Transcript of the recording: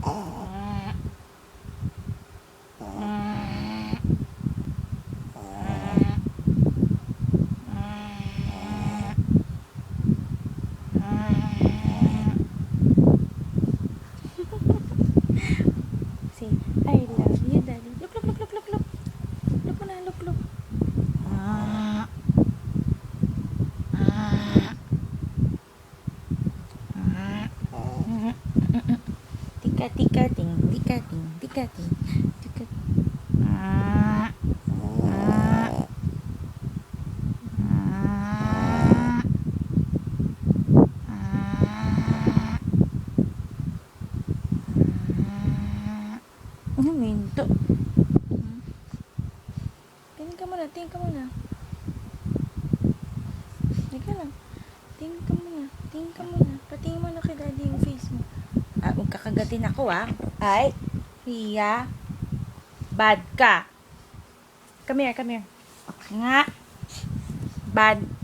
Say, I love you, Daddy. Look, look, look, look, look, look. Look mo na, look, look. Tika, tika, ting, tika, ting, tika, ting, tika. Minto. Tingin ka muna, tingin ka muna. Teka lang. Tingin ka muna, tingin ka muna. Patingin mo na kay Daddy yung face mo. Huwag kakagatin ako Ay, Ria. Bad ka. Come here, come here. Nga. Bad.